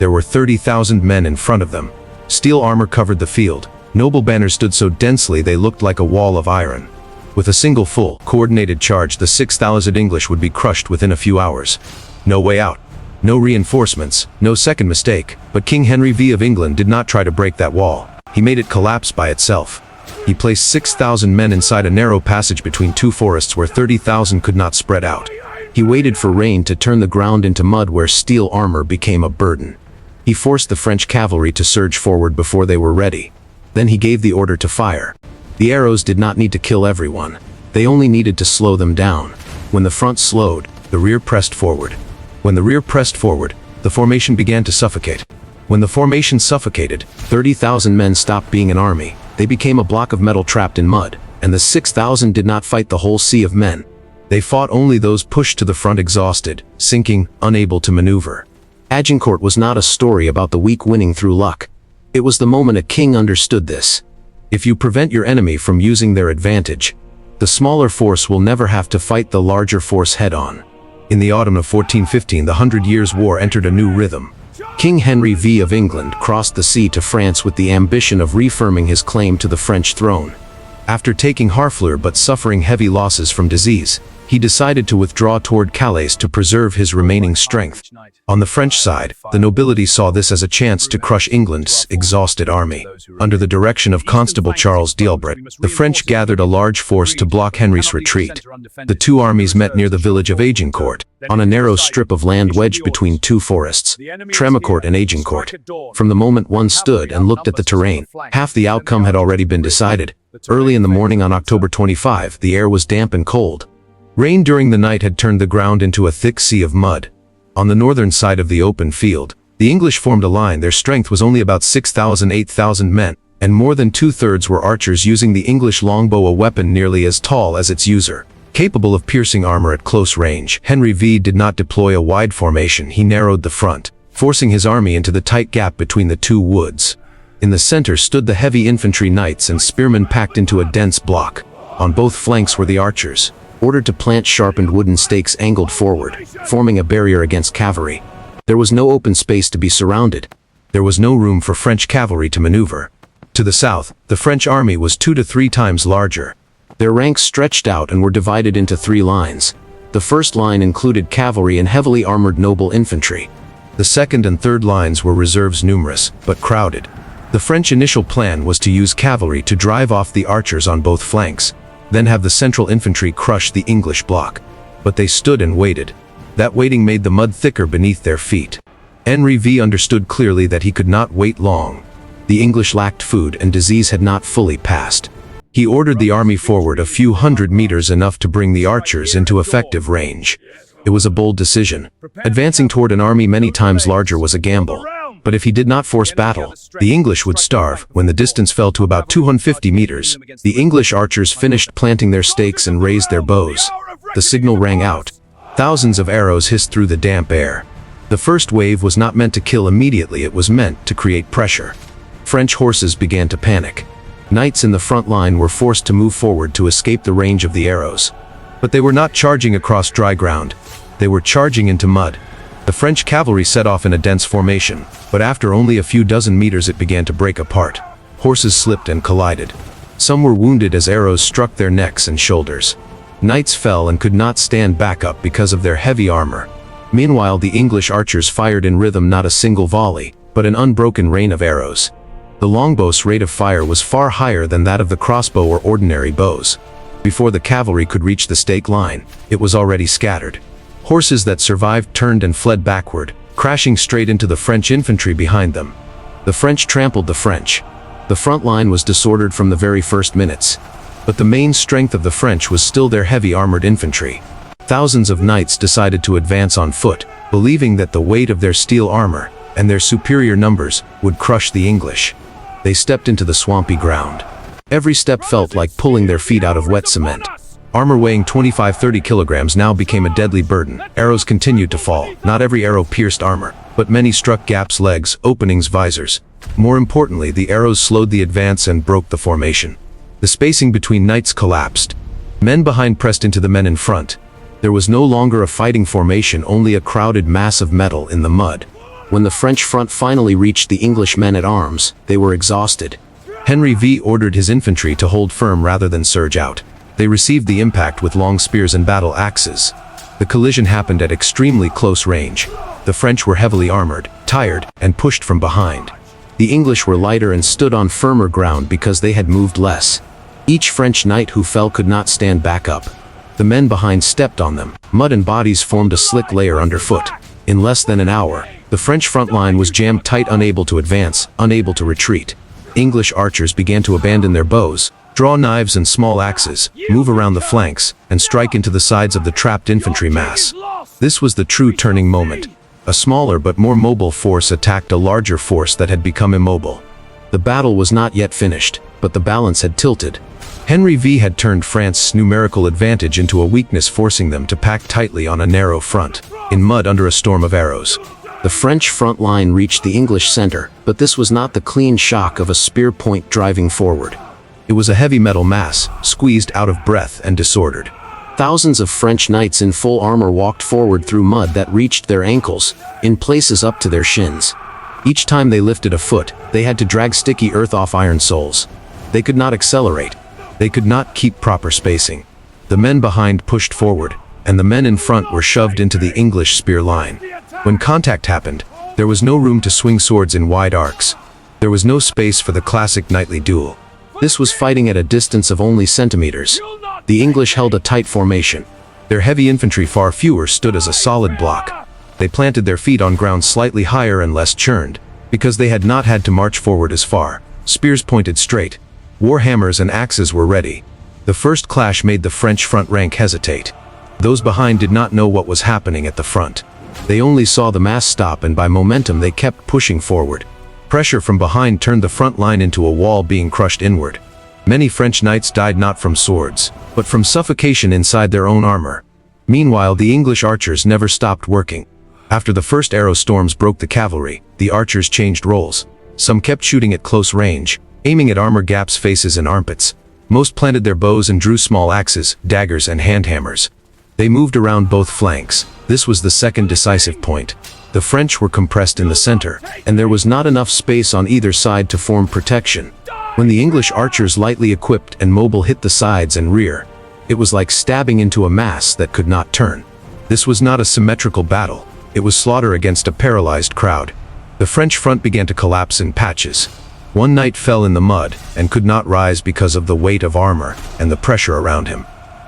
There were 30,000 men in front of them. Steel armor covered the field. Noble banners stood so densely they looked like a wall of iron. With a single full, coordinated charge, the 6,000 English would be crushed within a few hours. No way out. No reinforcements, no second mistake, but King Henry V of England did not try to break that wall. He made it collapse by itself. He placed 6,000 men inside a narrow passage between two forests where 30,000 could not spread out. He waited for rain to turn the ground into mud where steel armor became a burden. He forced the French cavalry to surge forward before they were ready. Then he gave the order to fire. The arrows did not need to kill everyone. They only needed to slow them down. When the front slowed, the rear pressed forward. When the rear pressed forward, the formation began to suffocate. When the formation suffocated, 30,000 men stopped being an army. They became a block of metal trapped in mud, and the 6,000 did not fight the whole sea of men. They fought only those pushed to the front exhausted, sinking, unable to maneuver. Agincourt was not a story about the weak winning through luck. It was the moment a king understood this. If you prevent your enemy from using their advantage, the smaller force will never have to fight the larger force head-on. In the autumn of 1415, the 100 Years' War entered a new rhythm. King Henry V of England crossed the sea to France with the ambition of reaffirming his claim to the French throne. After taking Harfleur but suffering heavy losses from disease, he decided to withdraw toward Calais to preserve his remaining strength. On the French side, the nobility saw this as a chance to crush England's exhausted army. Under the direction of Constable Charles d'Albret, the French gathered a large force to block Henry's retreat. The two armies met near the village of Agincourt, on a narrow strip of land wedged between two forests, Tremicourt and Agincourt. From the moment one stood and looked at the terrain, half the outcome had already been decided. Early in the morning on October 25, the air was damp and cold. Rain during the night had turned the ground into a thick sea of mud. On the northern side of the open field, the English formed a line. Their strength was only about 8,000 men, and more than two-thirds were archers using the English longbow, a weapon nearly as tall as its user, capable of piercing armor at close range. Henry V did not deploy a wide formation. He narrowed the front, forcing his army into the tight gap between the two woods. In the center stood the heavy infantry knights and spearmen packed into a dense block. On both flanks were the archers, ordered to plant sharpened wooden stakes angled forward, forming a barrier against cavalry. There was no open space to be surrounded. There was no room for French cavalry to maneuver. To the south, the French army was 2 to 3 times larger. Their ranks stretched out and were divided into 3 lines. The first line included cavalry and heavily armored noble infantry. The second and third lines were reserves, numerous, but crowded. The French initial plan was to use cavalry to drive off the archers on both flanks, then have the central infantry crush the English block. But they stood and waited. That waiting made the mud thicker beneath their feet. Henry V understood clearly that he could not wait long. The English lacked food and disease had not fully passed. He ordered the army forward a few hundred meters, enough to bring the archers into effective range. It was a bold decision. Advancing toward an army many times larger was a gamble. But if he did not force battle, the English would starve. When the distance fell to about 250 meters, the English archers finished planting their stakes and raised their bows. The signal rang out. Thousands of arrows hissed through the damp air. The first wave was not meant to kill immediately, it was meant to create pressure. French horses began to panic. Knights in the front line were forced to move forward to escape the range of the arrows. But they were not charging across dry ground. They were charging into mud. The French cavalry set off in a dense formation, but after only a few dozen meters it began to break apart. Horses slipped and collided. Some were wounded as arrows struck their necks and shoulders. Knights fell and could not stand back up because of their heavy armor. Meanwhile, the English archers fired in rhythm, not a single volley, but an unbroken rain of arrows. The longbow's rate of fire was far higher than that of the crossbow or ordinary bows. Before the cavalry could reach the stake line, it was already scattered. Horses that survived turned and fled backward, crashing straight into the French infantry behind them. The French trampled the French. The front line was disordered from the very first minutes. But the main strength of the French was still their heavy armored infantry. Thousands of knights decided to advance on foot, believing that the weight of their steel armor and their superior numbers would crush the English. They stepped into the swampy ground. Every step felt like pulling their feet out of wet cement. Armor weighing 25-30 kilograms now became a deadly burden. Arrows continued to fall. Not every arrow pierced armor, but many struck gaps, legs, openings, visors. More importantly, the arrows slowed the advance and broke the formation. The spacing between knights collapsed. Men behind pressed into the men in front. There was no longer a fighting formation, only a crowded mass of metal in the mud. When the French front finally reached the English men-at-arms, they were exhausted. Henry V ordered his infantry to hold firm rather than surge out. They received the impact with long spears and battle axes. The collision happened at extremely close range. The French were heavily armored, tired, and pushed from behind. The English were lighter and stood on firmer ground because they had moved less. Each French knight who fell could not stand back up. The men behind stepped on them. Mud and bodies formed a slick layer underfoot. In less than an hour, the French front line was jammed tight, unable to advance, unable to retreat. English archers began to abandon their bows, draw knives and small axes, move around the flanks, and strike into the sides of the trapped infantry mass. This was the true turning moment. A smaller but more mobile force attacked a larger force that had become immobile. The battle was not yet finished, but the balance had tilted. Henry V had turned France's numerical advantage into a weakness, forcing them to pack tightly on a narrow front, in mud under a storm of arrows. The French front line reached the English center, but this was not the clean shock of a spear point driving forward. It was a heavy metal mass, squeezed out of breath and disordered. Thousands of French knights in full armor walked forward through mud that reached their ankles, in places up to their shins. Each time they lifted a foot, they had to drag sticky earth off iron soles. They could not accelerate. They could not keep proper spacing. The men behind pushed forward, and the men in front were shoved into the English spear line. When contact happened, there was no room to swing swords in wide arcs. There was no space for the classic knightly duel. This was fighting at a distance of only centimeters. The English held a tight formation. Their heavy infantry, far fewer, stood as a solid block. They planted their feet on ground slightly higher and less churned, because they had not had to march forward as far. Spears pointed straight. War hammers and axes were ready. The first clash made the French front rank hesitate. Those behind did not know what was happening at the front. They only saw the mass stop, and by momentum they kept pushing forward. Pressure from behind turned the front line into a wall being crushed inward. Many French knights died not from swords, but from suffocation inside their own armor. Meanwhile, the English archers never stopped working. After the first arrow storms broke the cavalry, the archers changed roles. Some kept shooting at close range, aiming at armor gaps, faces, and armpits. Most planted their bows and drew small axes, daggers, and hand hammers. They moved around both flanks. This was the second decisive point. The French were compressed in the center, and there was not enough space on either side to form protection. When the English archers, lightly equipped and mobile, hit the sides and rear, it was like stabbing into a mass that could not turn. This was not a symmetrical battle. It was slaughter against a paralyzed crowd. The French front began to collapse in patches. One knight fell in the mud and could not rise because of the weight of armor and the pressure around him.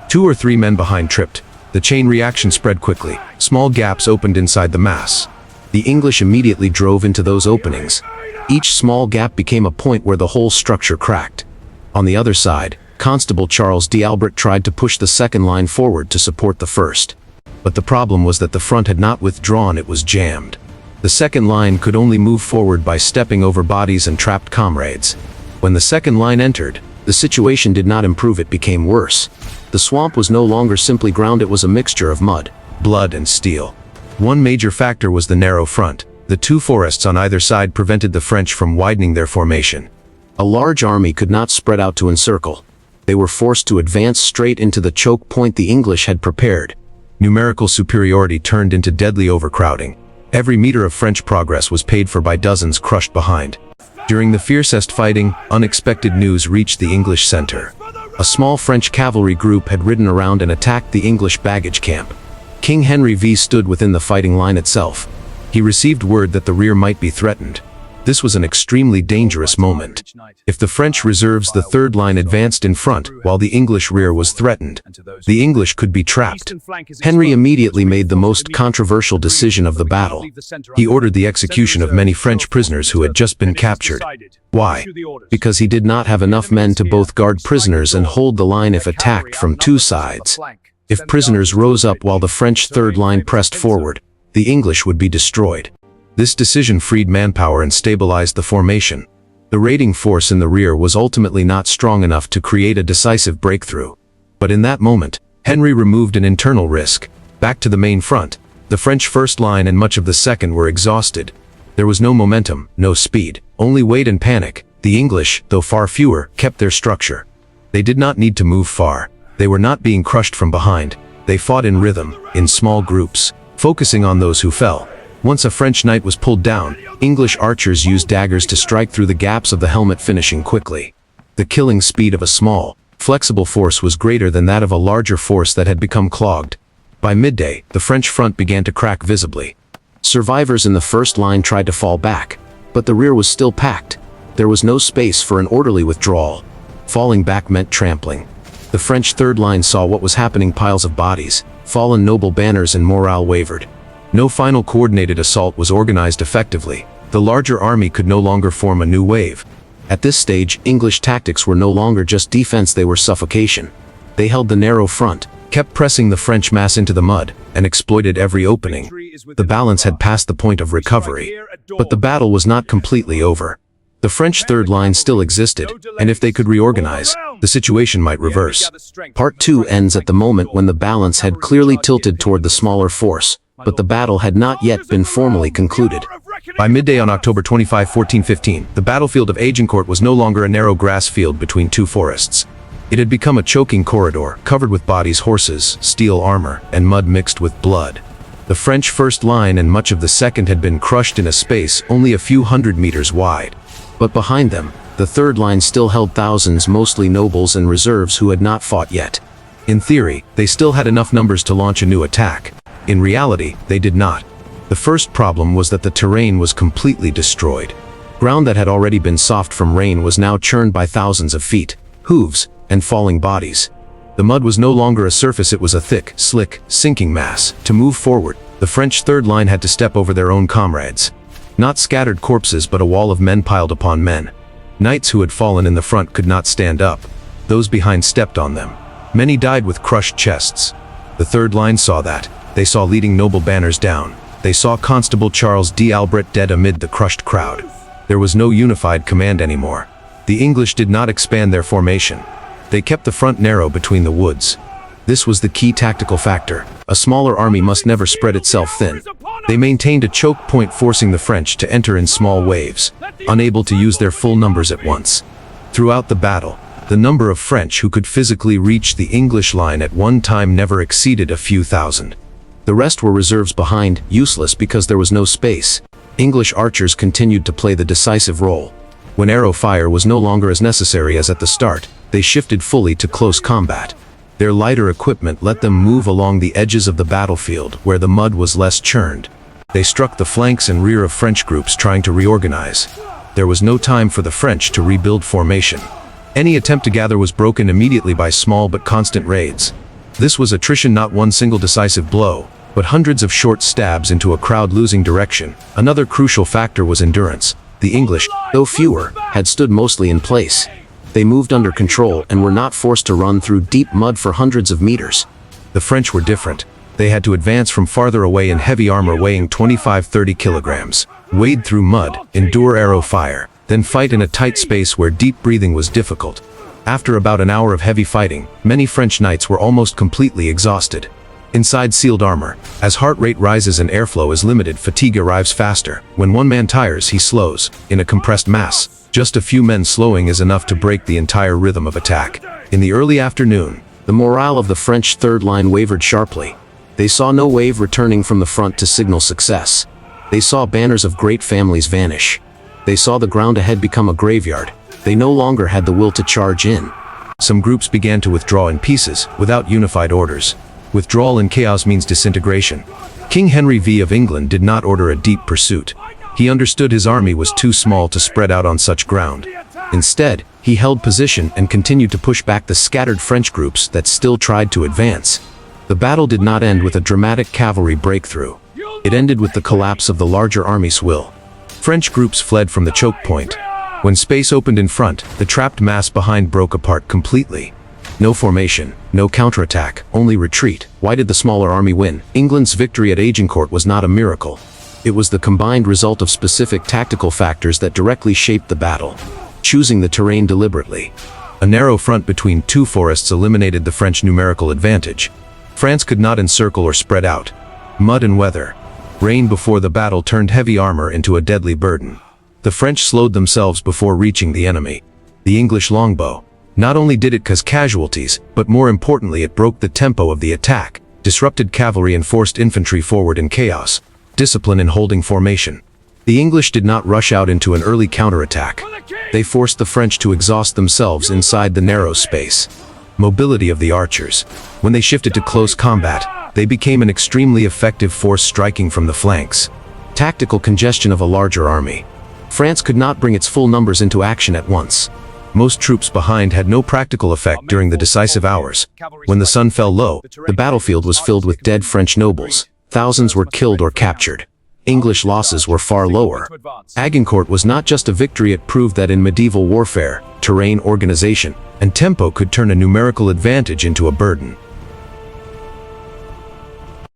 2 or 3 men behind tripped. The chain reaction spread quickly. Small gaps opened inside the mass. The English immediately drove into those openings. Each small gap became a point where the whole structure cracked. On the other side, Constable Charles d'Albret tried to push the second line forward to support the first. But the problem was that the front had not withdrawn, it was jammed. The second line could only move forward by stepping over bodies and trapped comrades. When the second line entered, the situation did not improve, it became worse. The swamp was no longer simply ground, it was a mixture of mud, blood, and steel. One major factor was the narrow front. The 2 forests on either side prevented the French from widening their formation. A large army could not spread out to encircle. They were forced to advance straight into the choke point the English had prepared. Numerical superiority turned into deadly overcrowding. Every meter of French progress was paid for by dozens crushed behind. During the fiercest fighting, unexpected news reached the English center. A small French cavalry group had ridden around and attacked the English baggage camp. King Henry V stood within the fighting line itself. He received word that the rear might be threatened. This was an extremely dangerous moment. If the French reserves, the third line, advanced in front while the English rear was threatened, the English could be trapped. Henry immediately made the most controversial decision of the battle. He ordered the execution of many French prisoners who had just been captured. Why? Because he did not have enough men to both guard prisoners and hold the line if attacked from 2 sides. If prisoners rose up while the French third line pressed forward, the English would be destroyed. This decision freed manpower and stabilized the formation. The raiding force in the rear was ultimately not strong enough to create a decisive breakthrough. But in that moment, Henry removed an internal risk. Back to the main front, the French first line and much of the second were exhausted. There was no momentum, no speed, only weight and panic. The English, though far fewer, kept their structure. They did not need to move far. They were not being crushed from behind. They fought in rhythm, in small groups, focusing on those who fell. Once a French knight was pulled down, English archers used daggers to strike through the gaps of the helmet, finishing quickly. The killing speed of a small, flexible force was greater than that of a larger force that had become clogged. By midday, the French front began to crack visibly. Survivors in the first line tried to fall back, but the rear was still packed. There was no space for an orderly withdrawal. Falling back meant trampling. The French third line saw what was happening: piles of bodies, fallen noble banners, and morale wavered. No final coordinated assault was organized effectively. The larger army could no longer form a new wave. At this stage, English tactics were no longer just defense, they were suffocation. They held the narrow front, kept pressing the French mass into the mud, and exploited every opening. The balance had passed the point of recovery. But the battle was not completely over. The French third line still existed, and if they could reorganize, the situation might reverse. Part 2 ends at the moment when the balance had clearly tilted toward the smaller force, but the battle had not yet been formally concluded. By midday on October 25, 1415, the battlefield of Agincourt was no longer a narrow grass field between two forests. It had become a choking corridor, covered with bodies, horses, steel armor, and mud mixed with blood. The French first line and much of the second had been crushed in a space only a few hundred meters wide. But behind them, the third line still held thousands, mostly nobles and reserves who had not fought yet. In theory, they still had enough numbers to launch a new attack. In reality, they did not. The first problem was that the terrain was completely destroyed. Ground that had already been soft from rain was now churned by thousands of feet, hooves, and falling bodies. The mud was no longer a surface, it was a thick, slick, sinking mass. To move forward, the French third line had to step over their own comrades. Not scattered corpses, but a wall of men piled upon men. Knights who had fallen in the front could not stand up. Those behind stepped on them. Many died with crushed chests. The third line saw that. They saw leading noble banners down. They saw Constable Charles d'Albret dead amid the crushed crowd. There was no unified command anymore. The English did not expand their formation. They kept the front narrow between the woods. This was the key tactical factor. A smaller army must never spread itself thin. They maintained a choke point, forcing the French to enter in small waves, unable to use their full numbers at once. Throughout the battle, the number of French who could physically reach the English line at one time never exceeded a few thousand. The rest were reserves behind, useless because there was no space. English archers continued to play the decisive role. When arrow fire was no longer as necessary as at the start, they shifted fully to close combat. Their lighter equipment let them move along the edges of the battlefield where the mud was less churned. They struck the flanks and rear of French groups trying to reorganize. There was no time for the French to rebuild formation. Any attempt to gather was broken immediately by small but constant raids. This was attrition, not one single decisive blow, but hundreds of short stabs into a crowd losing direction. Another crucial factor was endurance. The English, though fewer, had stood mostly in place. They moved under control and were not forced to run through deep mud for hundreds of meters. The French were different. They had to advance from farther away in heavy armor weighing 25-30 kilograms, wade through mud, endure arrow fire, then fight in a tight space where deep breathing was difficult. After about an hour of heavy fighting, many French knights were almost completely exhausted. Inside sealed armor, as heart rate rises and airflow is limited, fatigue arrives faster. When one man tires, he slows. In a compressed mass, just a few men slowing is enough to break the entire rhythm of attack. In the early afternoon, the morale of the French third line wavered sharply. They saw no wave returning from the front to signal success. They saw banners of great families vanish. They saw the ground ahead become a graveyard. They no longer had the will to charge in. Some groups began to withdraw in pieces, without unified orders. Withdrawal in chaos means disintegration. King Henry V of England did not order a deep pursuit. He understood his army was too small to spread out on such ground. Instead, he held position and continued to push back the scattered French groups that still tried to advance. The battle did not end with a dramatic cavalry breakthrough. It ended with the collapse of the larger army's will. French groups fled from the choke point. When space opened in front, the trapped mass behind broke apart completely. No formation, no counterattack, only retreat. Why did the smaller army win? England's victory at Agincourt was not a miracle. It was the combined result of specific tactical factors that directly shaped the battle. Choosing the terrain deliberately. A narrow front between two forests eliminated the French numerical advantage. France could not encircle or spread out. Mud and weather. Rain before the battle turned heavy armor into a deadly burden. The French slowed themselves before reaching the enemy. The English longbow. Not only did it cause casualties, but more importantly it broke the tempo of the attack, disrupted cavalry and forced infantry forward in chaos. Discipline in holding formation. The English did not rush out into an early counterattack. They forced the French to exhaust themselves inside the narrow space. Mobility of the archers. When they shifted to close combat, they became an extremely effective force striking from the flanks. Tactical congestion of a larger army. France could not bring its full numbers into action at once. Most troops behind had no practical effect during the decisive hours. When the sun fell low, the battlefield was filled with dead French nobles. Thousands were killed or captured. English losses were far lower. Agincourt was not just a victory, it proved that in medieval warfare, terrain, organization, and tempo could turn a numerical advantage into a burden.